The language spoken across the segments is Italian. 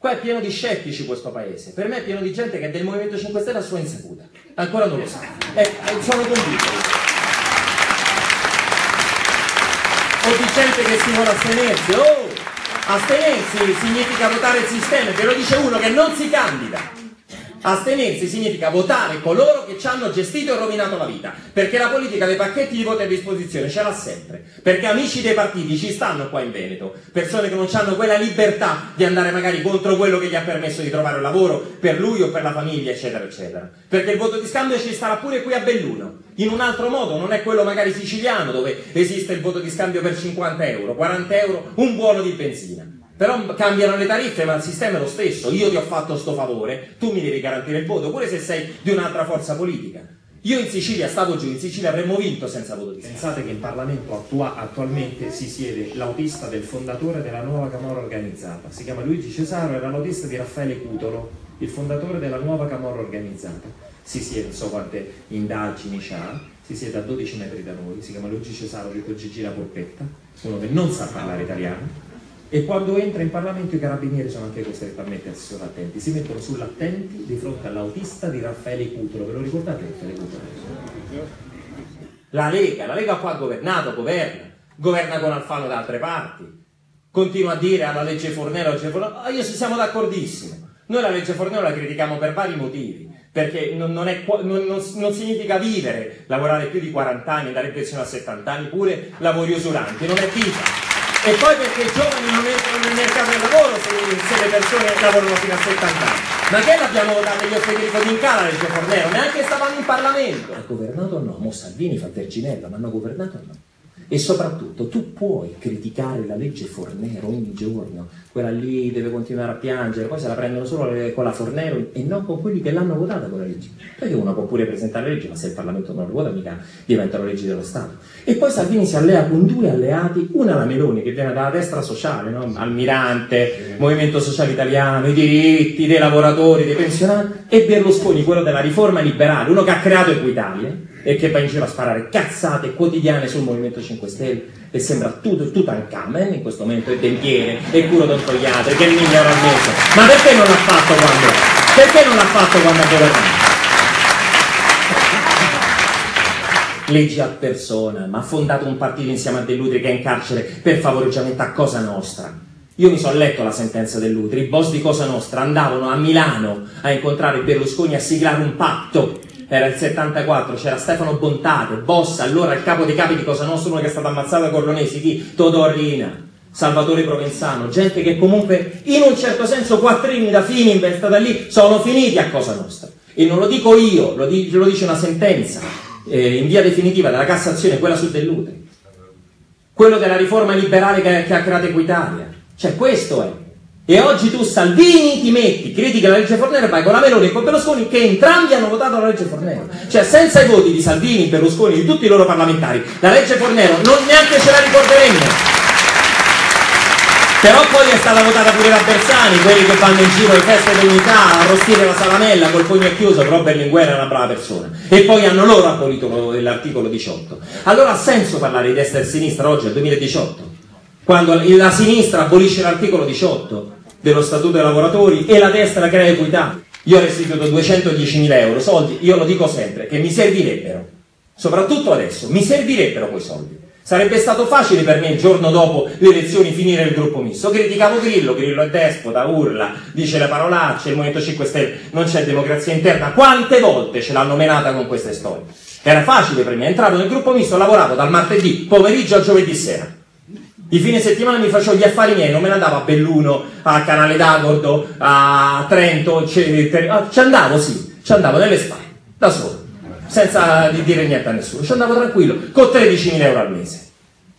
Qua è pieno di scettici questo paese, per me è pieno di gente che è del Movimento 5 Stelle a sua insaputa, ancora non lo sa, sono convinto. O di gente che si vuole astenersi. Astenersi significa votare il sistema, ve lo dice uno che non si candida. Astenersi significa votare coloro che ci hanno gestito e rovinato la vita, perché la politica dei pacchetti di voto a disposizione ce l'ha sempre, perché amici dei partiti ci stanno qua in Veneto, persone che non hanno quella libertà di andare magari contro quello che gli ha permesso di trovare un lavoro per lui o per la famiglia, eccetera eccetera, perché il voto di scambio ci starà pure qui a Belluno, in un altro modo, non è quello magari siciliano dove esiste il voto di scambio per 50 euro, 40 euro, un buono di benzina. Però cambiano le tariffe, ma il sistema è lo stesso. Io ti ho fatto sto favore, tu mi devi garantire il voto, pure se sei di un'altra forza politica. Io in Sicilia, stavo giù, in Sicilia avremmo vinto senza voto di scambio. Pensate che in Parlamento attualmente si siede l'autista del fondatore della nuova Camorra organizzata. Si chiama Luigi Cesaro, era l'autista di Raffaele Cutolo, il fondatore della nuova Camorra organizzata. Si siede, non so quante indagini c'ha, si siede a 12 metri da noi, si chiama Luigi Cesaro, detto Gigi la Polpetta, uno che non sa parlare italiano. E quando entra in Parlamento i carabinieri sono anche costretti a mettersi sull'attenti, si mettono sull'attenti di fronte all'autista di Raffaele Cutolo. Ve lo ricordate Raffaele Cutolo? La Lega qua ha governato, governa con Alfano da altre parti, continua a dire alla legge Fornero, io siamo d'accordissimo. Noi la legge Fornero la critichiamo per vari motivi, perché non significa vivere, lavorare più di 40 anni, andare in pensione a 70 anni, pure lavori usuranti, non è vita. E poi perché i giovani non entrano nel mercato del lavoro se le persone lavorano fino a 70 anni. Ma che l'abbiamo votata io e Federico D'Incà la legge Fornero? Neanche stavamo in Parlamento. Ha governato o no? Mo Salvini fa Verginella, ma hanno governato o no? E soprattutto tu puoi criticare la legge Fornero ogni giorno, quella lì deve continuare a piangere, poi se la prendono solo con la Fornero e non con quelli che l'hanno votata quella legge. Perché uno può pure presentare leggi, ma se il Parlamento non lo vota mica diventano leggi dello Stato. E poi Salvini si allea con due alleati, una la Meloni che viene dalla destra sociale, no? Almirante, Movimento Sociale Italiano, i diritti dei lavoratori, dei pensionati, e Berlusconi, quello della riforma liberale, uno che ha creato Equitalia e che va in giro a sparare cazzate quotidiane sul Movimento 5 Stelle e sembra Tutankhamen in questo momento, è dentiere, è curo d'ontoiatre, che è 1.000 euro al mese. Ma perché non l'ha fatto quando? Perché non l'ha fatto quando ha governato? Leggi a persona, ma ha fondato un partito insieme a Dell'Utri che è in carcere per favoreggiamento a Cosa Nostra. Io mi sono letto la sentenza Dell'Utri, i boss di Cosa Nostra andavano a Milano a incontrare Berlusconi a siglare un patto. Era il 74, c'era Stefano Bontate, boss, allora il capo dei capi di Cosa Nostra, uno che è stato ammazzato da Corronesi, chi? Todorrina, Salvatore Provenzano, gente che comunque in un certo senso quattrini da Fininvest da lì sono finiti a Cosa Nostra. E non lo dico io, lo dice una sentenza in via definitiva della Cassazione, quella su Dell'Utri. Quello della riforma liberale che ha creato Equitalia. Cioè questo è. E oggi tu Salvini ti metti, critica la legge Fornero e vai con la Meloni e con Berlusconi che entrambi hanno votato la legge Fornero. Cioè senza i voti di Salvini, Berlusconi, di tutti i loro parlamentari, la legge Fornero non neanche ce la ricorderemmo. Però poi è stata votata pure da Bersani, quelli che vanno in giro alle feste d'unità, a rostire la salamella col pugno chiuso, però Berlinguer è una brava persona. E poi hanno loro abolito l'articolo 18. Allora ha senso parlare di destra e sinistra oggi, nel 2018, quando la sinistra abolisce l'articolo 18 dello Statuto dei lavoratori e la destra crea equità. Io ho restituito 210.000 euro, soldi, io lo dico sempre, che mi servirebbero, soprattutto adesso, mi servirebbero quei soldi. Sarebbe stato facile per me il giorno dopo le elezioni finire il gruppo misto. Criticavo Grillo è despota, urla, dice le parolacce, il Movimento 5 Stelle, non c'è democrazia interna. Quante volte ce l'hanno menata con queste storie? Era facile per me, entrato nel gruppo misto, lavoravo dal martedì pomeriggio al giovedì sera. I fine settimana mi facevo gli affari miei, non me ne andavo a Belluno, a Canale d'Agordo, a Trento, ci andavo nelle spalle, da solo, senza dire niente a nessuno, ci andavo tranquillo, con 13.000 euro al mese.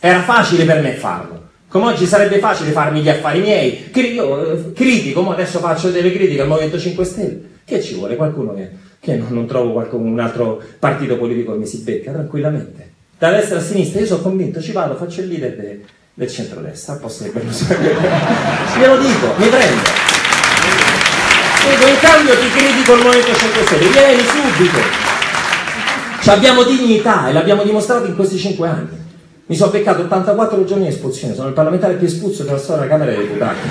Era facile per me farlo, come oggi sarebbe facile farmi gli affari miei. Io critico, ma adesso faccio delle critiche al Movimento 5 Stelle. Che ci vuole? Qualcuno che non trovo un altro partito politico che mi si becca tranquillamente. Da destra a sinistra, io sono convinto, ci vado, faccio il leader del centrodestra, a posto di Berlusconi. Glielo dico, mi prendo. Dico, in cambio ti critico il Movimento 5 Stelle, vieni subito. Ci abbiamo dignità e l'abbiamo dimostrato in questi 5 anni. Mi sono beccato 84 giorni di espulsione, sono il parlamentare più espulso della storia della Camera dei Deputati.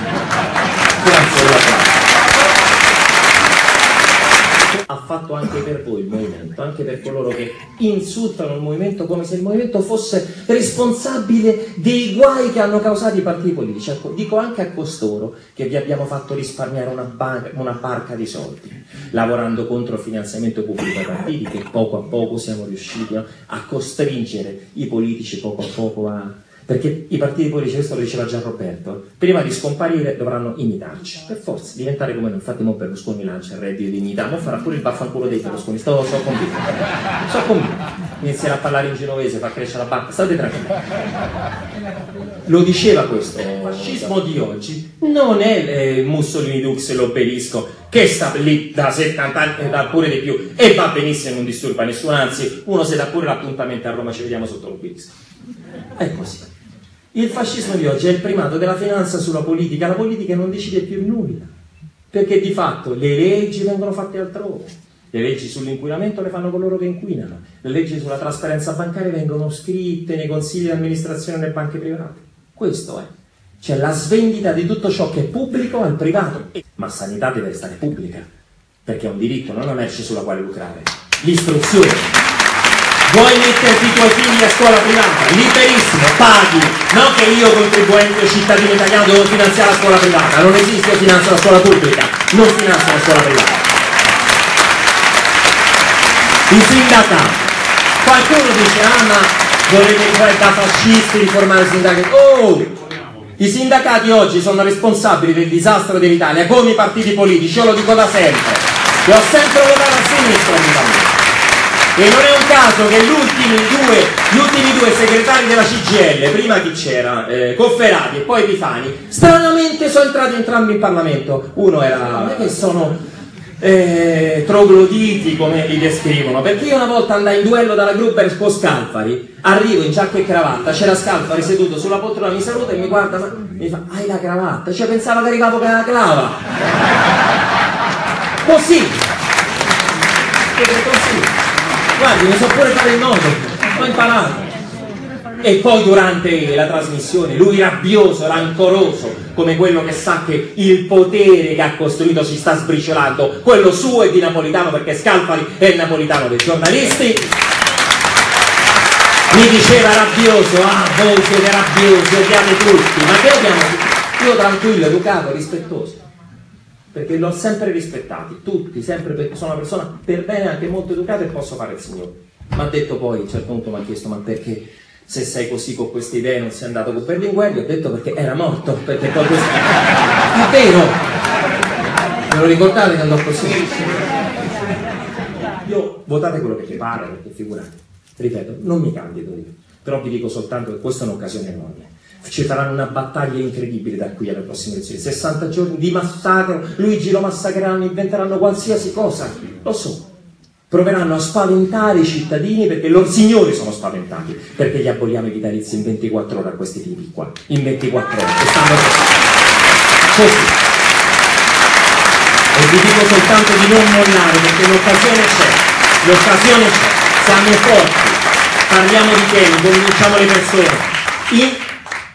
Grazie della fatto anche per voi il movimento, anche per coloro che insultano il movimento come se il movimento fosse responsabile dei guai che hanno causato i partiti politici. Ecco, dico anche a costoro che vi abbiamo fatto risparmiare una barca di soldi, lavorando contro il finanziamento pubblico ai partiti, che poco a poco siamo riusciti a costringere i politici poco a poco a... Perché i partiti politici, questo lo diceva già Roberto, prima di scomparire dovranno imitarci, per forza, diventare come noi. Infatti mo Berlusconi lancia il reddito di dignità, mo farà pure il vaffanculo dei Berlusconi, sono convinto. Inizierà a parlare in genovese, fa crescere la barca, state tranquilli. Lo diceva questo, il fascismo di oggi non è Mussolini, Dux e l'obelisco che sta lì da 70 anni, da pure di più, e va benissimo, non disturba nessuno, anzi uno si dà pure l'appuntamento a Roma, ci vediamo sotto l'obelisco. È così. Il fascismo di oggi è il primato della finanza sulla politica. La politica non decide più nulla, perché di fatto le leggi vengono fatte altrove. Le leggi sull'inquinamento le fanno coloro che inquinano, le leggi sulla trasparenza bancaria vengono scritte nei consigli di amministrazione delle banche private. Questo è. C'è la svendita di tutto ciò che è pubblico al privato. Ma sanità deve restare pubblica, perché è un diritto, non una merce sulla quale lucrare. L'istruzione. Vuoi metterti i tuoi figli a scuola privata? Liberissimo, paghi. Non che io, contribuente cittadino italiano, devo finanziare la scuola privata. Non esiste, io finanzio la scuola pubblica, non finanzio la scuola privata. I sindacati. Qualcuno dice, ma volete fare da fascisti riformare i sindacati? Oh! I sindacati oggi sono responsabili del disastro dell'Italia, come i partiti politici, io lo dico da sempre. E ho sempre votato a sinistra in Italia. E non è un caso che gli ultimi due segretari della CGIL, prima chi c'era? Cofferati e poi Epifani, stranamente sono entrati entrambi in Parlamento. Uno era, che sono trogloditi come li descrivono, perché io una volta andai in duello dalla Gruber con Scalfari, arrivo in giacca e cravatta, c'era Scalfari seduto sulla poltrona, mi saluta e mi guarda, ma mi fa, hai la cravatta? Cioè pensava che arrivavo con la clava. Così. Guardi, mi so pure fare il nodo, ho imparato. E poi durante la trasmissione, lui rabbioso, rancoroso, come quello che sa che il potere che ha costruito si sta sbriciolando, quello suo e di Napolitano, perché Scalfari è il Napolitano dei giornalisti, mi diceva rabbioso, voi siete rabbiosi, odiate tutti, ma che odiamo tutti? Io tranquillo, educato, rispettoso. Perché l'ho sempre rispettati, tutti, sempre, perché sono una persona per bene, anche molto educata, e posso fare il Signore. Mi ha detto poi, a un certo punto mi ha chiesto, ma perché se sei così con queste idee non sei andato con Berlinguer? Ho detto perché era morto, perché poi questo... È vero! Me lo ricordate che andò così? Io, votate quello che vi pare, perché figurate, ripeto, non mi candido io, però vi dico soltanto che questa è un'occasione enorme. Ci faranno una battaglia incredibile da qui alle prossime elezioni, 60 giorni di massacro, Luigi lo massacreranno, inventeranno qualsiasi cosa, lo so, proveranno a spaventare i cittadini, perché loro signori sono spaventati, perché gli aboliamo i vitalizi in 24 ore a questi tipi qua, in 24 ore, che stanno così. E vi dico soltanto di non mollare, perché l'occasione c'è, siamo forti, parliamo di temi, convinciamo le persone.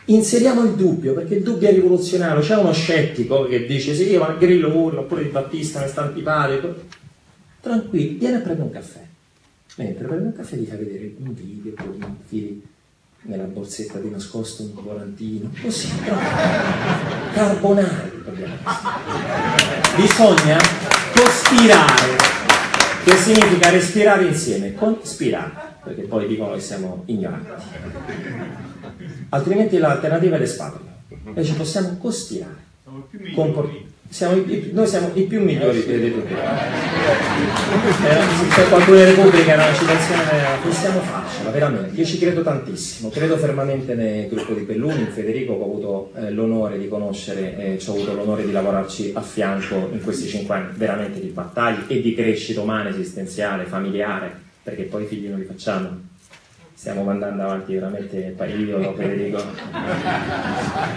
Inseriamo il dubbio, perché il dubbio è rivoluzionario. C'è uno scettico che dice sì, ma Grillo urla, oppure Di Battista mi sta antipatico. Tranquillo, vieni a prendere un caffè. Mentre prende un caffè gli fa vedere un video, poi infili nella borsetta di nascosto un volantino, così, carbonari. Bisogna cospirare, che significa respirare insieme, conspirare, perché poi dicono che siamo ignoranti. Altrimenti l'alternativa è l'espatrico. E ci possiamo cospirare. Noi siamo i più migliori di tutti. Se qualcuno in Repubblica era una citazione, possiamo farcela, veramente. Io ci credo tantissimo, credo fermamente nel gruppo di Belluni, in Federico, che ho avuto l'onore di conoscere e ci ho avuto l'onore di lavorarci a fianco in questi 5 anni, veramente di battaglie e di crescita umana, esistenziale, familiare, perché poi i figli non li facciamo. Stiamo mandando avanti veramente io, Federico,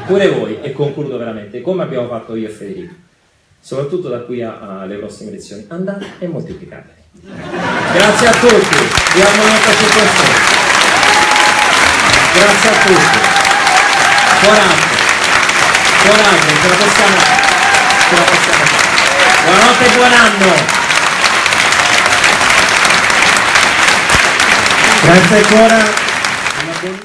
pure voi, e concludo veramente, come abbiamo fatto io e Federico, soprattutto da qui alle prossime elezioni, andate e moltiplicatevi. Grazie a tutti, vi amo molto a tutti. Grazie a tutti, coraggio, ce la possiamo fare. Buonanotte e buon anno. Grazie ancora.